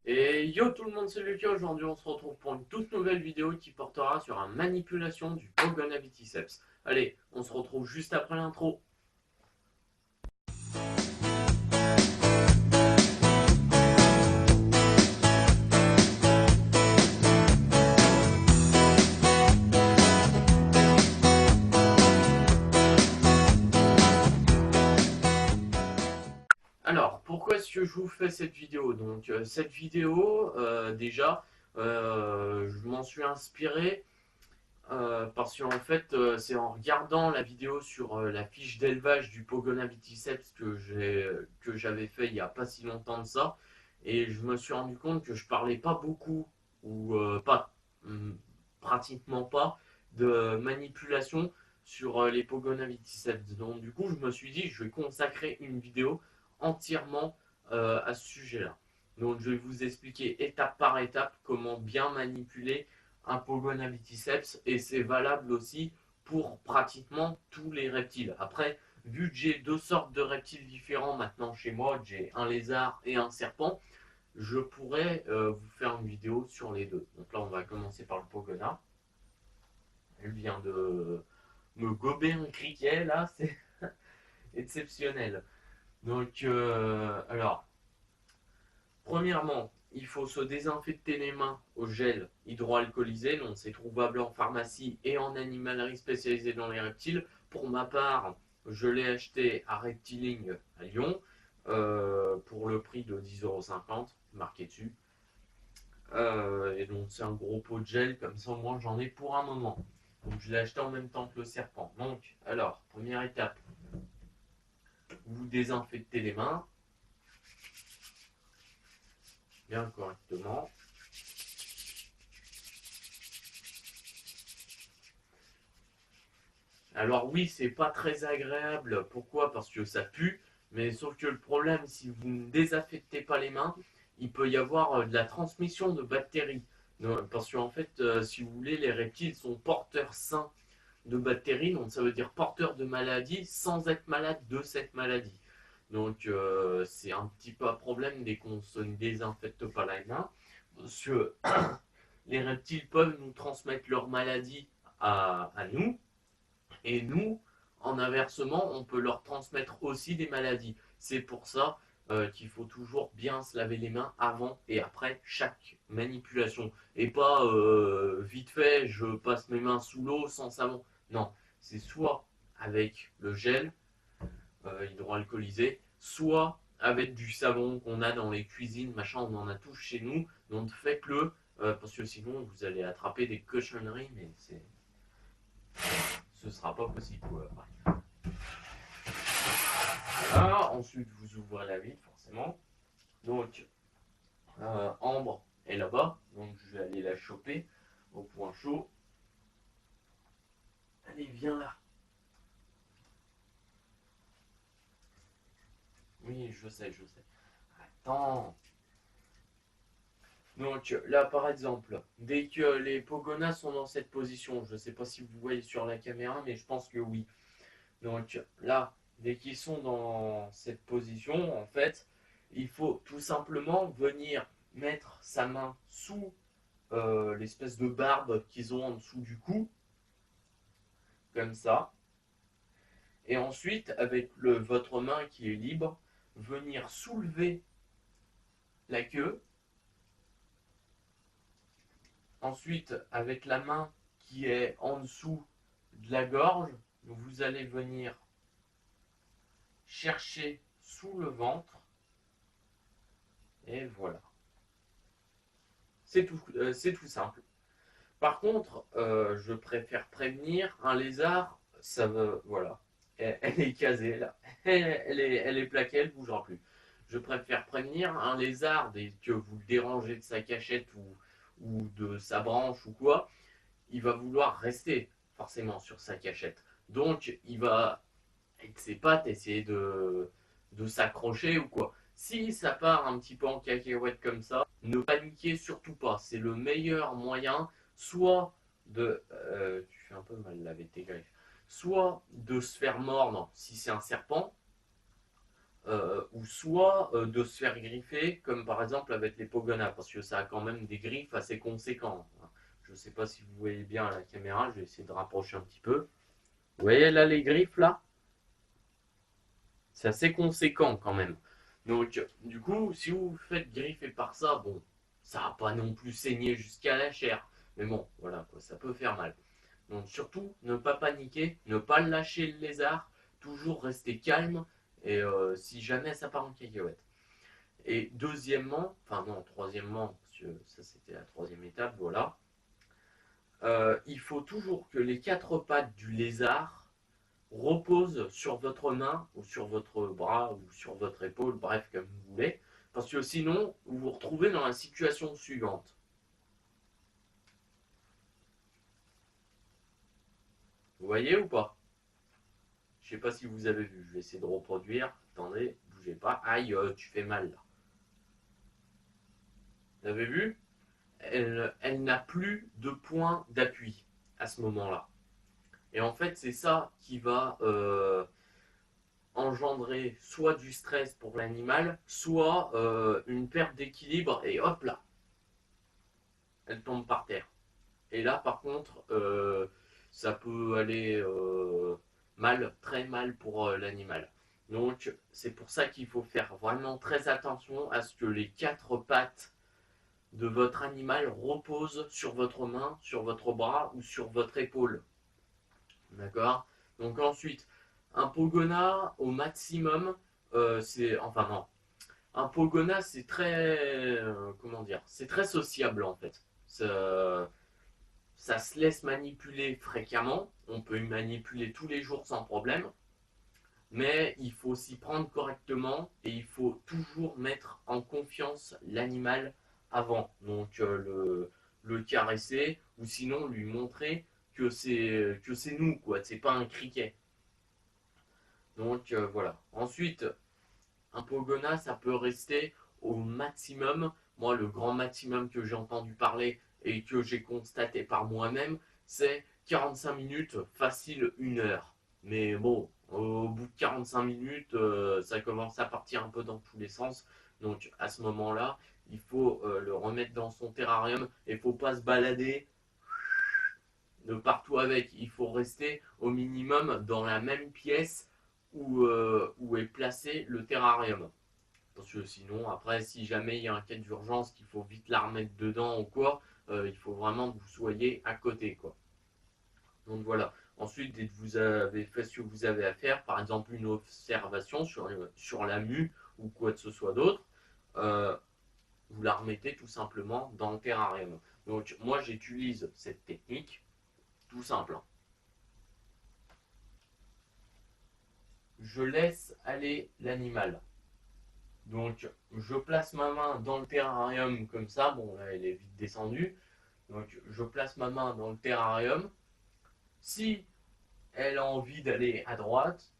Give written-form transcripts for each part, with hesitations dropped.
Et yo tout le monde, c'est Lucas. Aujourd'hui on se retrouve pour une toute nouvelle vidéo qui portera sur la manipulation du Pogon Viticeps. Allez, on se retrouve juste après l'intro. Alors, pourquoi est-ce que je vous fais cette vidéo? Donc, cette vidéo, déjà, je m'en suis inspiré parce qu'en fait, c'est en regardant la vidéo sur la fiche d'élevage du Pogona viticeps que j'avais fait il n'y a pas si longtemps de ça, et je me suis rendu compte que je parlais pas beaucoup ou pas, pratiquement pas de manipulation sur les Pogona viticeps. Donc du coup, je me suis dit, je vais consacrer une vidéo entièrement à ce sujet-là. Donc je vais vous expliquer étape par étape comment bien manipuler un Pogona viticeps, et c'est valable aussi pour pratiquement tous les reptiles. Après, vu que j'ai deux sortes de reptiles différents maintenant chez moi, j'ai un lézard et un serpent, je pourrais vous faire une vidéo sur les deux. Donc là, on va commencer par le Pogona. Elle vient de me gober un criquet, là, c'est exceptionnel. Donc, alors, premièrement, il faut se désinfecter les mains au gel hydroalcoolisé, donc c'est trouvable en pharmacie et en animalerie spécialisée dans les reptiles. Pour ma part, je l'ai acheté à Reptiling à Lyon pour le prix de 10,50 € marqué dessus. Et donc c'est un gros pot de gel, comme ça moi j'en ai pour un moment. Donc je l'ai acheté en même temps que le serpent. Donc, alors, première étape, vous désinfectez les mains bien correctement. Alors oui, c'est pas très agréable. Pourquoi? Parce que ça pue. Mais sauf que le problème, si vous ne désaffectez pas les mains, il peut y avoir de la transmission de bactéries. Parce qu'en fait, si vous voulez, les reptiles sont porteurs sains de bactéries. Donc ça veut dire porteurs de maladies sans être malades de cette maladie. Donc c'est un petit peu un problème dès qu'on ne désinfecte pas les mains. Parce que les reptiles peuvent nous transmettre leur maladie à nous. Et nous, en inversement, on peut leur transmettre aussi des maladies. C'est pour ça qu'il faut toujours bien se laver les mains avant et après chaque manipulation. Et pas vite fait, je passe mes mains sous l'eau sans savon. Non, c'est soit avec le gel hydroalcoolisé, soit avec du savon qu'on a dans les cuisines, machin, on en a tous chez nous. Donc faites-le, parce que sinon vous allez attraper des cochonneries, mais ce sera pas possible. Voilà, ensuite vous ouvrez la vitre forcément. Donc Ambre est là-bas, donc je vais aller la choper au point chaud. Allez, viens là. Oui, je sais, je sais. Attends. Donc là, par exemple, dès que les Pogonas sont dans cette position, je ne sais pas si vous voyez sur la caméra, mais je pense que oui. Donc là, dès qu'ils sont dans cette position, en fait, il faut tout simplement venir mettre sa main sous l'espèce de barbe qu'ils ont en dessous du cou, comme ça. Et ensuite, avec votre main qui est libre, venir soulever la queue. Ensuite, avec la main qui est en dessous de la gorge, vous allez venir chercher sous le ventre. Et voilà. C'est tout simple. Par contre, je préfère prévenir un lézard, ça veut, voilà, elle est casée là, elle est plaquée, elle ne bougera plus. Je préfère prévenir un lézard dès que vous le dérangez de sa cachette ou de sa branche ou quoi, il va vouloir rester forcément sur sa cachette. Donc, il va, avec ses pattes, essayer de s'accrocher ou quoi. Si ça part un petit peu en cacahuète comme ça, ne paniquez surtout pas. C'est le meilleur moyen, soit de... tu fais un peu mal laver tes griffes. Soit de se faire mordre si c'est un serpent, ou soit de se faire griffer, comme par exemple avec les Pogona, parce que ça a quand même des griffes assez conséquents. Je ne sais pas si vous voyez bien à la caméra, je vais essayer de rapprocher un petit peu. Vous voyez là les griffes là? C'est assez conséquent quand même. Donc du coup, si vous vous faites griffer par ça, bon, ça va pas non plus saigner jusqu'à la chair. Mais bon, voilà, quoi, ça peut faire mal. Donc surtout, ne pas paniquer, ne pas lâcher le lézard, toujours rester calme, et si jamais ça part en cacahuète. Et deuxièmement, enfin non, troisièmement, parce que ça c'était la troisième étape, voilà. Il faut toujours que les quatre pattes du lézard reposent sur votre main, ou sur votre bras, ou sur votre épaule, bref, comme vous voulez. Parce que sinon, vous vous retrouvez dans la situation suivante. Vous voyez ou pas? Je sais pas si vous avez vu, je vais essayer de reproduire. Attendez, bougez pas. Aïe, tu fais mal là. Vous avez vu? Elle n'a plus de point d'appui à ce moment-là. Et en fait, c'est ça qui va engendrer soit du stress pour l'animal, soit une perte d'équilibre, et hop là, elle tombe par terre. Et là, par contre, ça peut aller mal, très mal pour l'animal. Donc, c'est pour ça qu'il faut faire vraiment très attention à ce que les quatre pattes de votre animal reposent sur votre main, sur votre bras ou sur votre épaule. D'accord? Donc ensuite, un pogona au maximum, c'est... Enfin non, un pogona c'est très... comment dire? C'est très sociable en fait. Ça se laisse manipuler fréquemment, on peut y manipuler tous les jours sans problème, mais il faut s'y prendre correctement et il faut toujours mettre en confiance l'animal avant. Donc le caresser ou sinon lui montrer que c'est nous, quoi, c'est pas un criquet. Donc voilà. Ensuite, un pogona, ça peut rester au maximum. Moi, le grand maximum que j'ai entendu parler et que j'ai constaté par moi-même, c'est 45 minutes, facile 1 heure. Mais bon, au bout de 45 minutes, ça commence à partir un peu dans tous les sens. Donc à ce moment-là, il faut le remettre dans son terrarium et il ne faut pas se balader de partout avec. Il faut rester au minimum dans la même pièce où est placé le terrarium. Parce que sinon, après, si jamais il y a un cas d'urgence qu'il faut vite la remettre dedans ou quoi, il faut vraiment que vous soyez à côté, quoi. Donc voilà. Ensuite, dès que vous avez fait ce que vous avez à faire, par exemple une observation sur la mue ou quoi que ce soit d'autre, euh, vous la remettez tout simplement dans le terrarium. Donc moi, j'utilise cette technique, tout simple, hein. Je laisse aller l'animal. Donc, je place ma main dans le terrarium comme ça. Bon, là, elle est vite descendue. Donc, je place ma main dans le terrarium. Si elle a envie d'aller à droite,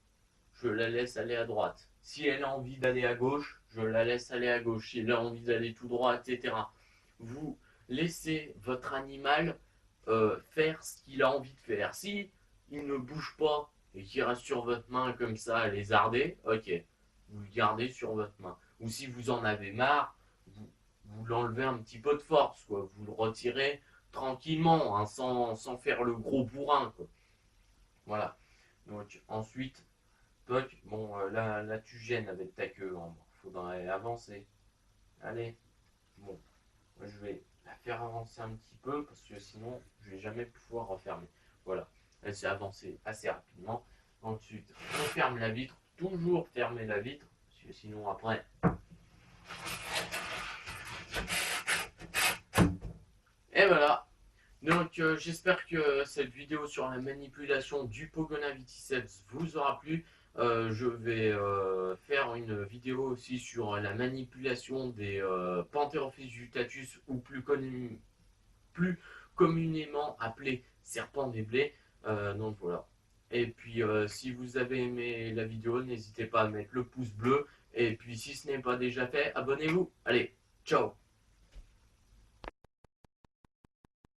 je la laisse aller à droite. Si elle a envie d'aller à gauche, je la laisse aller à gauche. Si elle a envie d'aller tout droit, etc. Vous laissez votre animal faire ce qu'il a envie de faire. Si il ne bouge pas et qu'il reste sur votre main comme ça à lézarder, ok, vous le gardez sur votre main. Ou si vous en avez marre, vous l'enlevez un petit peu de force, quoi. Vous le retirez tranquillement, hein, sans faire le gros bourrin, quoi. Voilà. Donc ensuite, toc, bon, là tu gênes avec ta queue, il faudrait avancer. Allez, bon, moi, je vais la faire avancer un petit peu parce que sinon je vais jamais pouvoir refermer. Voilà, elle s'est avancée assez rapidement. Ensuite, on ferme la vitre, toujours fermer la vitre parce que sinon après. Et voilà. Donc j'espère que cette vidéo sur la manipulation du Pogona Viticeps vous aura plu. Je vais faire une vidéo aussi sur la manipulation des Pantherophis jutatus ou plus communément appelés serpents des blés. Donc voilà. Et puis si vous avez aimé la vidéo, n'hésitez pas à mettre le pouce bleu. Et puis si ce n'est pas déjà fait, abonnez-vous. Allez, ciao!